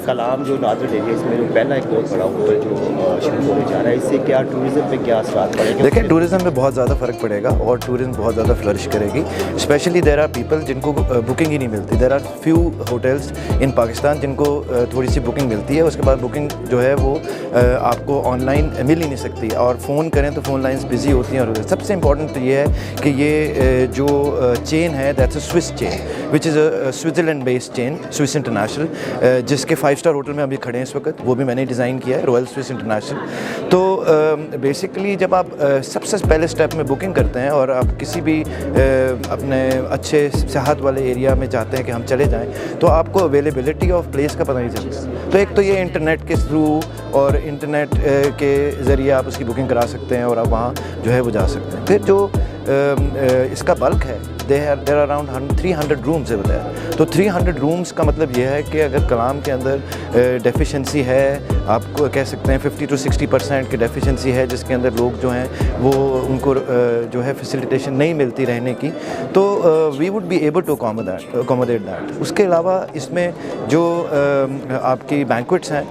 کلام جو نادر ایریا اس میں جو پہلا ایک بہت بڑا ہوٹل جو شروع ہونے جا رہا ہے، اس سے کیا ٹورزم پہ کیا اثرات پڑے گا؟ دیکھیں ٹورزم میں بہت زیادہ فرق پڑے گا اور ٹورزم بہت زیادہ فلرش کرے گی. اسپیشلی دیر آر پیپل جن کو بکنگ ہی نہیں ملتی. دیر آر فیو ہوٹلس ان پاکستان جن کو تھوڑی سی بکنگ ملتی ہے, اس کے بعد بکنگ جو ہے وہ آپ کو آن لائن مل ہی نہیں سکتی, اور فون کریں تو فون لائنس بزی ہوتی ہیں. اور سب سے امپورٹنٹ یہ ہے کہ یہ جو چین ہے that's a Swiss chain which is a Switzerland based chain, Swiss international, جس کے 5 اسٹار ہوٹل میں ابھی کھڑے ہیں اس وقت, وہ بھی میں نے ڈیزائن کیا ہے, رائل سوئس انٹرنیشنل. تو بیسکلی جب آپ سب سے پہلے اسٹیپ میں بکنگ کرتے ہیں اور آپ کسی بھی اپنے اچھے سیاحت والے ایریا میں چاہتے ہیں کہ ہم چلے جائیں, تو آپ کو اویلیبلٹی آف پلیس کا پتہ نہیں چلتا. تو ایک تو یہ انٹرنیٹ کے تھرو اور انٹرنیٹ کے ذریعے آپ اس کی بکنگ کرا سکتے ہیں اور آپ وہاں جو ہے وہ جا سکتے ہیں. پھر جو اس کا بلک ہے, دیر آر اراؤنڈ 300 رومز ہے بتایا. تو 300 رومز کا مطلب یہ ہے کہ اگر کلام کے اندر ڈیفیشنسی ہے, آپ کو کہہ سکتے ہیں 50 to 60% کی ڈیفیشنسی ہے, جس کے اندر لوگ جو ہیں وہ ان کو جو ہے فیسیلیٹیشن نہیں ملتی رہنے کی, تو we would be able to accommodate that. اس کے علاوہ اس میں جو آپ کی بینکویٹس ہیں,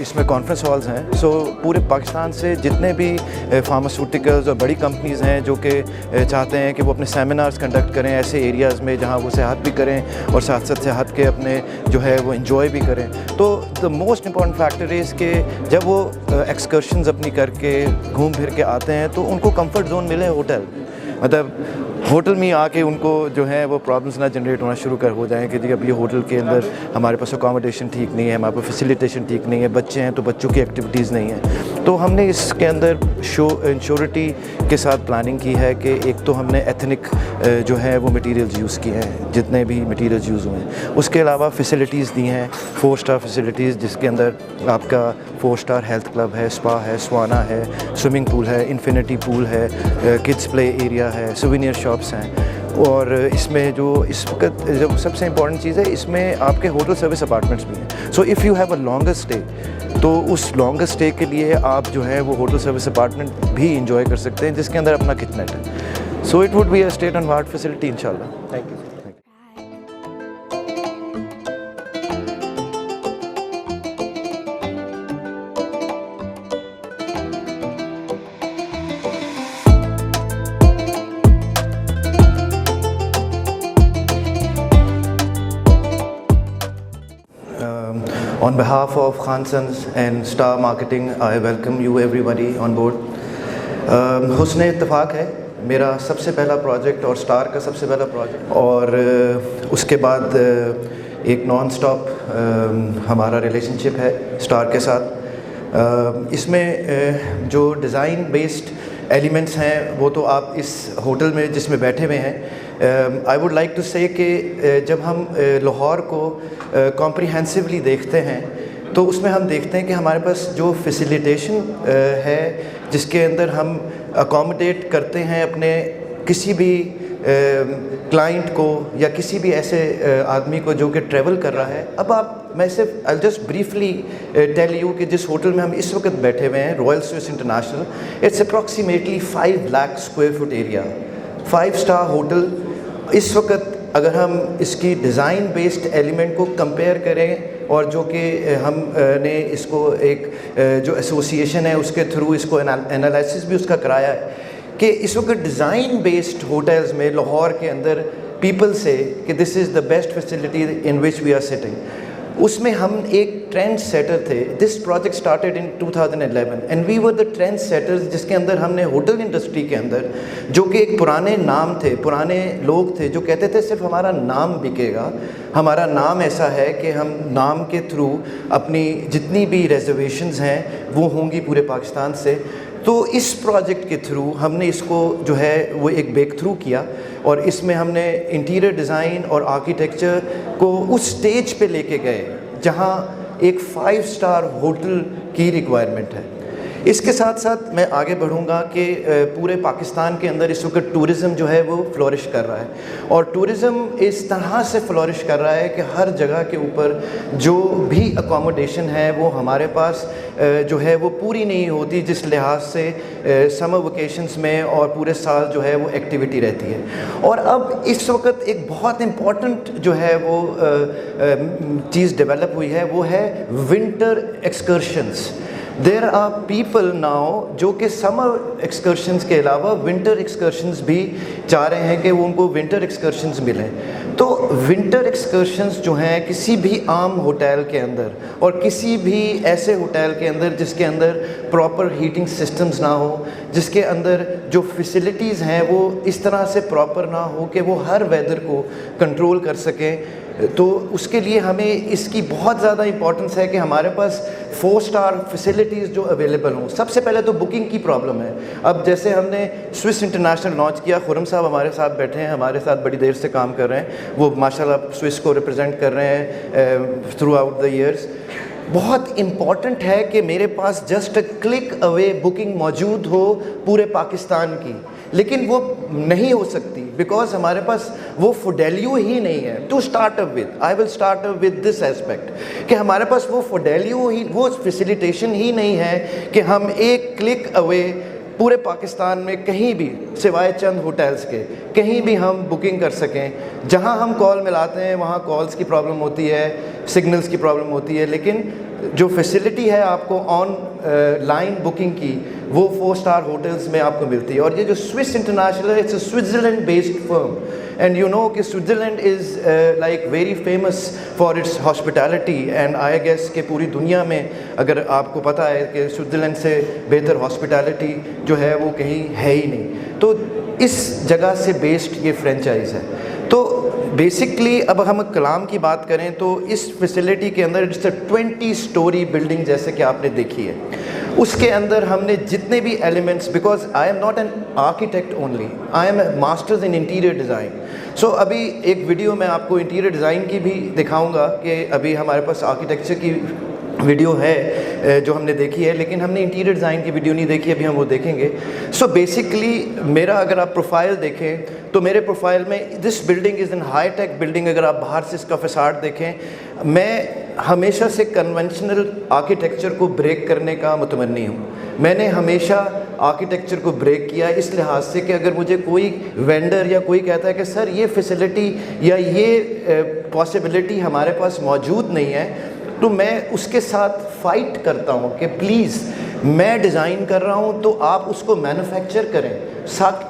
اس میں کانفرنس ہالز ہیں. سو پورے پاکستان سے جتنے بھی فارماسیوٹیکلز اور بڑی کمپنیز ہیں جو کہ چاہتے ہیں کہ وہ اپنے سیمینارز کنڈکٹ کریں ایسے ایریاز میں جہاں وہ سیاحت بھی کریں اور ساتھ ساتھ سیاحت کے اپنے جو ہے وہ انجوائے بھی کریں. تو the most important factor is کہ جب وہ ایکسکرشنز اپنی کر کے گھوم پھر کے آتے ہیں تو ان کو کمفرٹ زون ملے ہوٹل, مطلب ہوٹل میں آ کے ان کو جو ہے وہ پرابلمس نہ جنریٹ ہونا شروع ہو جائیں کہ جی اب یہ ہوٹل کے اندر ہمارے پاس اکاموڈیشن ٹھیک نہیں ہے, ہمارے پاس فیسیلیٹیشن ٹھیک نہیں ہے, بچے ہیں تو بچوں کی ایکٹیویٹیز نہیں ہیں. تو ہم نے اس کے اندر انشورٹی کے ساتھ پلاننگ کی ہے کہ ایک تو ہم نے ایتھنک جو ہے وہ مٹیریلز یوز کیے ہیں, جتنے بھی مٹیریلز یوز ہوئے ہیں. اس کے علاوہ فیسیلیٹیز دی ہیں 4 اسٹار فیسیلیٹیز, جس کے اندر آپ کا 4 اسٹار ہیلتھ کلب ہے, اسپا ہے, سوانا ہے, سوئمنگ پول ہے, انفینٹی پول ہے, کڈس پلے ایریا ہے, سوینئر شاپس ہیں. اور اس میں جو اس وقت جو سب سے امپورٹنٹ چیز ہے, اس میں آپ کے ہوٹل سروس اپارٹمنٹس بھی ہیں. So if you have a longer stay, تو اس لانگر اسٹے کے لیے آپ جو ہے وہ ہوٹل سروس اپارٹمنٹ بھی انجوائے کر سکتے ہیں, جس کے اندر اپنا کچن ہے. So it would be a state and art facility انشاءاللہ. Thank you. On behalf of Khan Sons and Star Marketing, I welcome you everybody on board. حسن اتفاق ہے میرا سب سے پہلا پروجیکٹ اور اسٹار کا سب سے پہلا پروجیکٹ, اور اس کے بعد ایک نان اسٹاپ ہمارا ریلیشن شپ ہے اسٹار کے ساتھ. اس میں جو ڈیزائن بیسڈ ایلیمنٹس ہیں وہ تو آپ اس ہوٹل میں جس میں بیٹھے ہوئے ہیں, آئی ووڈ لائک ٹو سے کہ جب ہم لاہور کو کمپریہنسولی دیکھتے ہیں تو اس میں ہم دیکھتے ہیں کہ ہمارے پاس جو فیسیلیٹیشن ہے, جس کے اندر ہم اکاموڈیٹ کرتے ہیں اپنے کسی بھی کلائنٹ کو یا کسی بھی ایسے آدمی کو جو کہ ٹریول کر رہا ہے. اب میں صرف I'll just briefly tell you کہ جس ہوٹل میں ہم اس وقت بیٹھے ہوئے ہیں, royal Swiss international, it's approximately 5 lakh square feet area, 5 star hotel. اس وقت اگر ہم اس کی ڈیزائن بیسڈ ایلیمنٹ کو کمپیئر کریں, اور جو کہ ہم نے اس کو ایک جو ایسوسیشن ہے اس کے تھرو اس کو انالیسس بھی اس کا کرایا ہے کہ اس وقت ڈیزائن بیسڈ ہوٹلز میں لاہور کے اندر پیپل سے کہ this is the best facility in which we are sitting. اس میں ہم ایک ٹرینڈ سیٹر تھے. This project started in 2011 and we were the trend setters, جس کے اندر ہم نے ہوٹل انڈسٹری کے اندر جو کہ ایک پرانے نام تھے, پرانے لوگ تھے جو کہتے تھے صرف ہمارا نام بکے گا, ہمارا نام ایسا ہے کہ ہم نام کے تھرو اپنی جتنی بھی ریزرویشنز ہیں وہ ہوں گی پورے پاکستان سے. تو اس پروجیکٹ کے تھرو ہم نے اس کو جو ہے وہ ایک بیک تھرو کیا, اور اس میں ہم نے انٹیریئر ڈیزائن اور آرکیٹیکچر کو اس سٹیج پہ لے کے گئے جہاں ایک 5 اسٹار ہوٹل کی ریکوائرمنٹ ہے. اس کے ساتھ ساتھ میں آگے بڑھوں گا کہ پورے پاکستان کے اندر اس وقت ٹورزم جو ہے وہ فلورش کر رہا ہے، اور ٹورزم اس طرح سے فلورش کر رہا ہے کہ ہر جگہ کے اوپر جو بھی اکوموڈیشن ہے وہ ہمارے پاس جو ہے وہ پوری نہیں ہوتی، جس لحاظ سے سمر ویکیشنز میں اور پورے سال جو ہے وہ ایکٹیویٹی رہتی ہے۔ اور اب اس وقت ایک بہت امپورٹنٹ جو ہے وہ چیز ڈیولپ ہوئی ہے، وہ ہے winter excursions. There are people now جو کہ سمر ایکسکرشنز کے علاوہ ونٹر ایکسکرشنز بھی چاہ رہے ہیں کہ وہ ان کو ونٹر ایکسکرشنز ملیں۔ تو ونٹر ایکسکرشنز جو ہیں کسی بھی عام ہوٹل کے اندر اور کسی بھی ایسے ہوٹل کے اندر جس کے اندر پراپر ہیٹنگ سسٹمز نہ ہو، جس کے اندر جو فیسلٹیز ہیں وہ اس طرح سے پراپر نہ ہو کہ وہ ہر ویدر کو کنٹرول کر سکیں، تو اس کے لیے ہمیں اس کی بہت زیادہ امپورٹنس ہے کہ ہمارے پاس 4 اسٹار فیسلٹیز جو اویلیبل ہوں۔ سب سے پہلے تو بکنگ کی پرابلم ہے۔ اب جیسے ہم نے سوئس انٹرنیشنل لانچ کیا، خرم صاحب ہمارے ساتھ بیٹھے ہیں، ہمارے ساتھ بڑی دیر سے کام کر رہے ہیں، وہ ماشاءاللہ سوئس کو ریپرزینٹ کر رہے ہیں تھرو آؤٹ دا ایئرس۔ بہت امپورٹنٹ ہے کہ میرے پاس جسٹ کلک اوے بکنگ موجود ہو پورے پاکستان کی، لیکن وہ نہیں ہو سکتی بیکاز ہمارے پاس وہ فوڈیلیو ہی نہیں ہے۔ To start up with, I will start up with this aspect کہ ہمارے پاس وہ فوڈیلیو ہی، وہ فیسیلیٹیشن ہی نہیں ہے کہ ہم ایک کلک اوے پورے پاکستان میں کہیں بھی سوائے چند ہوٹلز کے کہیں بھی ہم بکنگ کر سکیں۔ جہاں ہم کال ملاتے ہیں وہاں کالز کی پرابلم ہوتی ہے، سگنلز کی پرابلم ہوتی ہے، لیکن جو فیسلٹی ہے آپ کو آن لائن بکنگ کی وہ 4 اسٹار ہوٹلز میں آپ کو ملتی ہے۔ اور یہ جو سوئس انٹرنیشنل ہے، it's a Switzerland based firm, and you know کہ Switzerland is like very famous for its hospitality, and I guess کہ پوری دنیا میں اگر آپ کو پتہ ہے کہ سوئٹزرلینڈ سے بہتر ہاسپٹیلٹی جو ہے وہ کہیں ہے ہی نہیں، تو اس جگہ سے بیسڈ یہ فرینچائز ہے۔ تو بیسکلی اب ہم کلام کی بات کریں تو اس فیسلٹی کے اندر اٹس اے 20 اسٹوری بلڈنگ جیسے کہ آپ نے دیکھی ہے، اس کے اندر ہم نے جتنے بھی elements, because I am not an architect only, I am a masters in interior design. So ابھی ایک ویڈیو میں آپ کو انٹیریئر ڈیزائن کی بھی دکھاؤں گا کہ ابھی ہمارے پاس آرکیٹیکچر کی ویڈیو ہے جو ہم نے دیکھی ہے، لیکن ہم نے انٹیریئر ڈیزائن کی ویڈیو نہیں دیکھی، ابھی ہم وہ دیکھیں گے۔ سو بیسکلی میرا اگر آپ پروفائل دیکھیں تو میرے پروفائل میں this building is an high tech building. اگر آپ باہر سے اس کا فساڈ دیکھیں، میں ہمیشہ سے کنونشنل آرکیٹیکچر کو بریک کرنے کا متمنی ہوں۔ میں نے ہمیشہ آرکیٹیکچر کو بریک کیا اس لحاظ سے کہ اگر مجھے کوئی وینڈر یا کوئی کہتا ہے کہ سر یہ فیسلٹی یا یہ پاسبلٹی ہمارے پاس موجود نہیں ہے، تو میں اس کے ساتھ فائٹ کرتا ہوں کہ پلیز میں ڈیزائن کر رہا ہوں تو آپ اس کو مینوفیکچر کریں،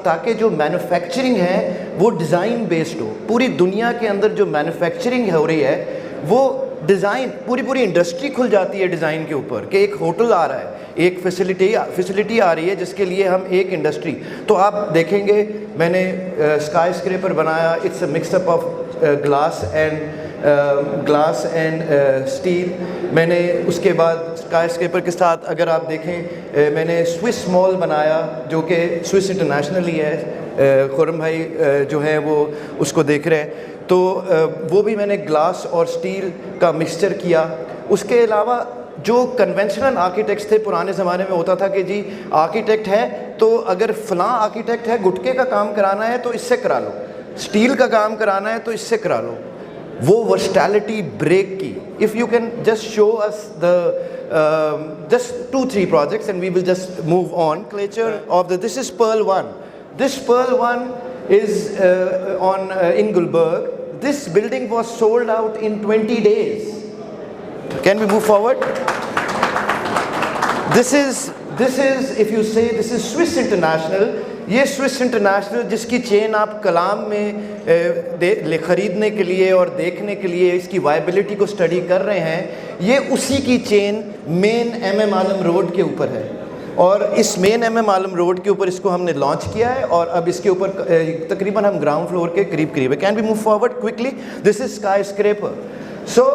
تاکہ جو مینوفیکچرنگ ہے وہ ڈیزائن بیسڈ ہو۔ پوری دنیا کے اندر جو مینوفیکچرنگ ہو رہی ہے وہ ڈیزائن، پوری انڈسٹری کھل جاتی ہے ڈیزائن کے اوپر کہ ایک ہوٹل آ رہا ہے، ایک فیسلٹی آ رہی ہے جس کے لیے ہم ایک انڈسٹری۔ تو آپ دیکھیں گے میں نے اسکائی اسکریپر بنایا، it's a mix up of glass and steel. میں نے اس کے بعد اسکائی اسکریپر کے ساتھ اگر آپ دیکھیں میں نے سوئس مال بنایا جو کہ سوئس انٹرنیشنل ہی ہے، خرم بھائی جو ہیں وہ اس کو دیکھ رہے ہیں، تو وہ بھی میں نے گلاس اور اسٹیل کا مکسچر کیا۔ اس کے علاوہ جو کنونشنل آرکیٹیکٹس تھے پرانے زمانے میں ہوتا تھا کہ جی آرکیٹیکٹ ہے تو اگر فلاں آرکیٹیکٹ ہے گٹکے کا کام کرانا ہے تو اس سے کرا لو، اسٹیل کا کام کرانا ہے تو اس سے کرا لو، وہ ورسٹیلٹی بریک کی۔ If you can just show us the just 2-3 projects and we will just move on. Nomenclature of this is Pearl 1. This Pearl 1 is in Gulberg. This building was sold out in 20 days. Can we move forward? This is if you say this is Swiss International. یہ Swiss international جس کی چین آپ کلام میں خریدنے کے لیے اور دیکھنے کے لیے اس کی وائبلٹی کو اسٹڈی کر رہے ہیں، یہ اسی کی چین مین ایم عالم روڈ کے اوپر ہے، اور اس مین ایم عالم روڈ کے اوپر اس کو ہم نے لانچ کیا ہے، اور اب اس کے اوپر تقریباً ہم گراؤنڈ فلور کے قریب ہے۔ Can we move forward quickly? This is اسکائی اسکریپر. So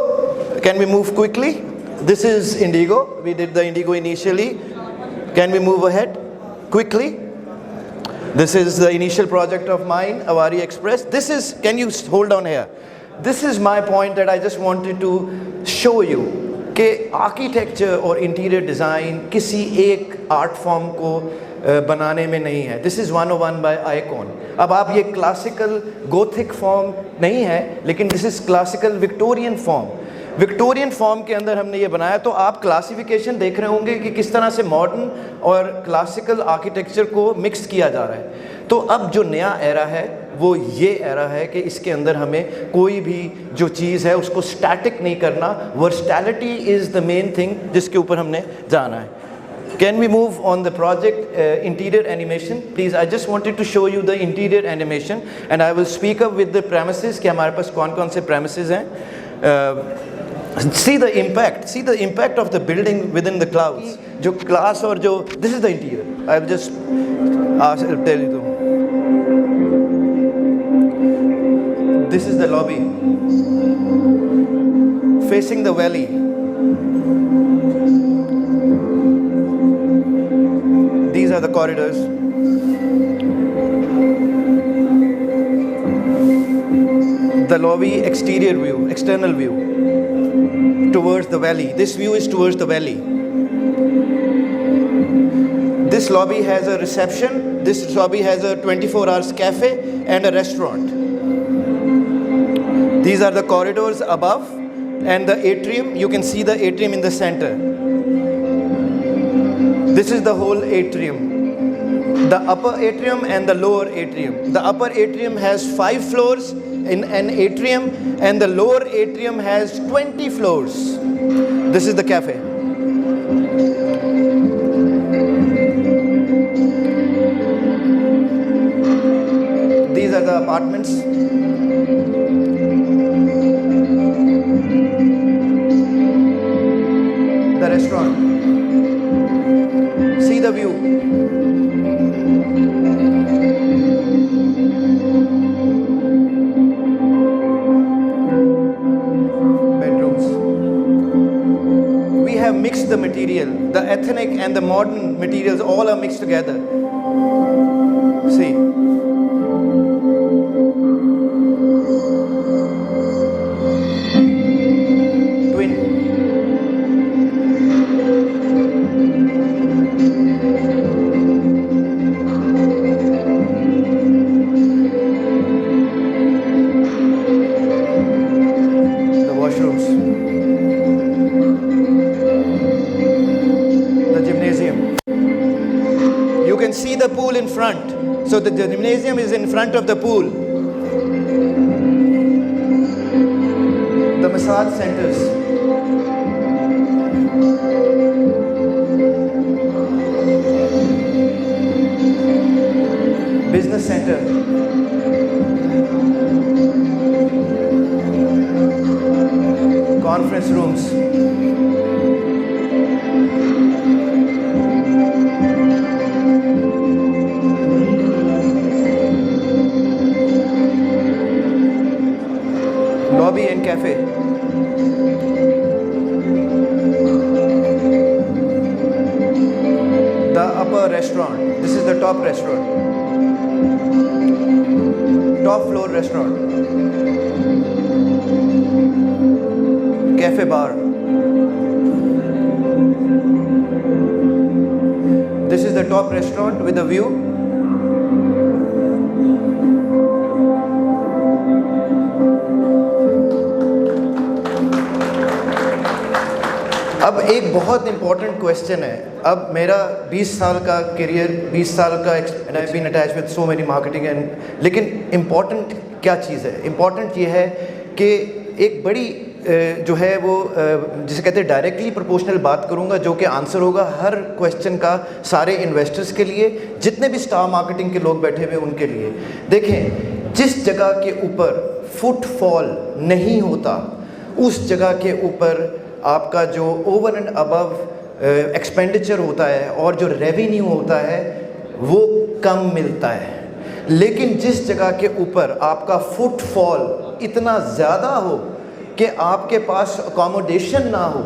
can we move quickly? This is indigo. We did the indigo initially. Can we move ahead quickly? This is the initial project of mine, Avari Express. This is, can you hold on here? This is my point that I just wanted to show you کہ architecture اور interior design کسی ایک art form کو بنانے میں نہیں ہے. This is 101 by icon. اب آپ یہ کلاسیکل گوتھک فارم نہیں ہے, لیکن this is classical Victorian form. Victorian form کے اندر ہم نے یہ بنایا. تو آپ کلاسیفیکیشن دیکھ رہے ہوں گے کہ کس طرح سے ماڈرن اور کلاسیکل آرکیٹیکچر کو مکس کیا جا رہا ہے. تو اب جو نیا ایرا ہے وہ یہ ایرا ہے کہ اس کے اندر ہمیں کوئی بھی جو چیز ہے اس کو اسٹیٹک نہیں کرنا. ورسٹیلٹی از دا مین تھنگ جس کے اوپر ہم نے جانا ہے. Can we move on the project interior animation? Please, I just wanted to show you the interior animation and I will speak up with the premises کہ ہمارے پاس کون کون سے premises ہیں. See the impact of the building within the clouds. جو class اور جو this is the interior. I will just tell you. This is the lobby facing the valley. These are the corridors. The lobby exterior view, external view towards the valley. This view is towards the valley. This lobby has a reception. This lobby has a 24 hours cafe and a restaurant. These are the corridors above and the atrium. You can see the atrium in the center. This is the whole atrium. The upper atrium and the lower atrium. The upper atrium has 5 floors in an atrium and the lower atrium has 20 floors. This is the cafe. These are the apartments. The restaurant. See the view. Bedrooms. We have mixed the material. The ethnic and the modern materials all are mixed together. See. See the pool in front. So the gymnasium is in front of the pool. The massage centers. Business center. Conference rooms. Lobby and cafe. The upper restaurant. This is the top restaurant. Top floor restaurant. Cafe bar. This is the top restaurant with a view. اب ایک بہت important question ہے. اب میرا 20 سال کا career, 20 سال کا and I been attach with so many marketing and, لیکن امپورٹنٹ کیا چیز ہے؟ امپورٹنٹ یہ ہے کہ ایک بڑی جو ہے وہ جسے کہتے ہیں ڈائریکٹلی پروپورشنل بات کروں گا, جو کہ آنسر ہوگا ہر کویسچن کا سارے انویسٹرز کے لیے, جتنے بھی اسٹار مارکیٹنگ کے لوگ بیٹھے ہوئے ان کے لیے. دیکھیں, جس جگہ کے اوپر فٹ فال نہیں ہوتا اس جگہ کے اوپر آپ کا جو اوور اینڈ ابو ایکسپینڈیچر ہوتا ہے اور جو ریونیو ہوتا ہے وہ کم ملتا ہے. لیکن جس جگہ کے اوپر آپ کا فٹ فال اتنا زیادہ ہو کہ آپ کے پاس اکاموڈیشن نہ ہو,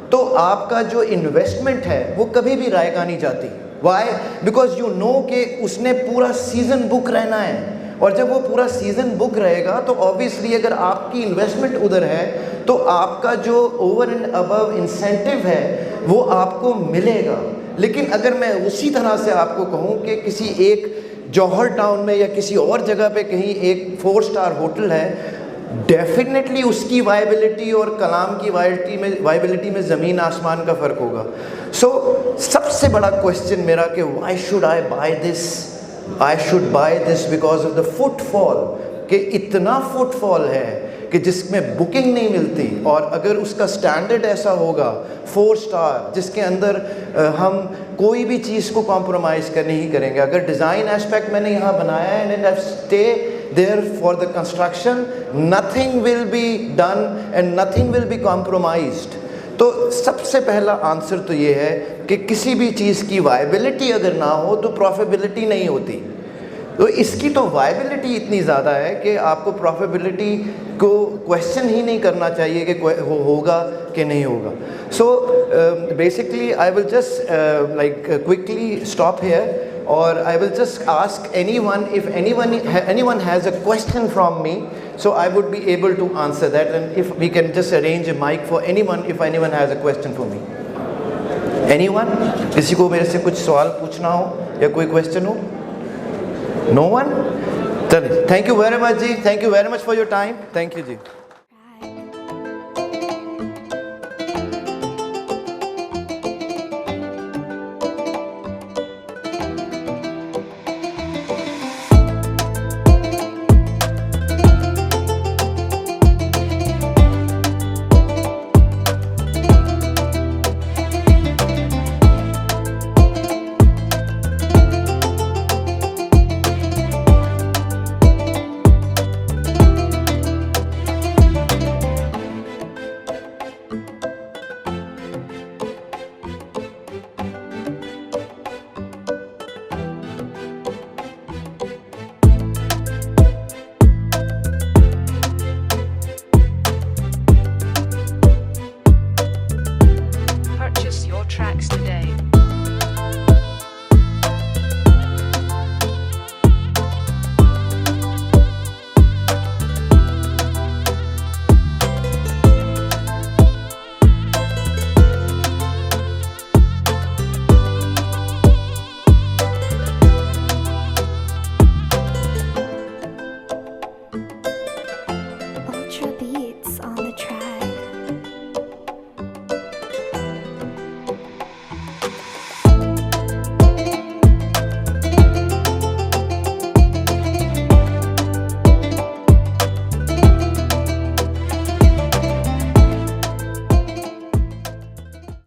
تو آپ کا جو انویسٹمنٹ ہے وہ کبھی بھی رائگاں نہیں جاتی. وائی؟ بیکاز یو نو کہ اس نے پورا سیزن بک رہنا ہے, اور جب وہ پورا سیزن بک رہے گا تو آبویسلی اگر آپ کی انویسٹمنٹ ادھر ہے تو آپ کا جو اوور اینڈ ابو انسینٹیو ہے وہ آپ کو ملے گا. لیکن اگر میں اسی طرح سے آپ کو کہوں کہ کسی ایک جوہر ٹاؤن میں یا کسی اور جگہ پہ کہیں ایک 4 اسٹار ہوٹل ہے, ڈیفینیٹلی اس کی وائبلٹی اور کلام کی وائبلٹی میں زمین آسمان کا فرق ہوگا. سو سب سے بڑا کوشچن میرا کہ why should I buy this, I should buy this because of the footfall, کہ اتنا فٹ فال ہے کہ جس میں بکنگ نہیں ملتی. اور اگر اس کا سٹینڈرڈ ایسا ہوگا 4 اسٹار جس کے اندر ہم کوئی بھی چیز کو کمپرومائز نہیں کریں گے. اگر ڈیزائن اسپیکٹ میں نے یہاں بنایا ہے and stay there for the construction, nothing will be done and nothing will be compromised. تو سب سے پہلا آنسر تو یہ ہے کہ کسی بھی چیز کی وائبلٹی اگر نہ ہو تو پروفیبلٹی نہیں ہوتی. تو اس کی تو وائبلٹی اتنی زیادہ ہے کہ آپ کو پروفیبلٹی کو کویشچن ہی نہیں کرنا چاہیے کہ ہوگا کہ نہیں ہوگا. So basically I will just like quickly stop here, اور I will just ask anyone if anyone has a question from me, so I would be able to answer that, and if we can just arrange a mic for anyone if anyone has a question for me. Anyone? کسی کو میرے سے کچھ سوال پوچھنا ہو یا کوئی question who? No one? Thank you very much ji, thank you very much for your time. Thank you ji.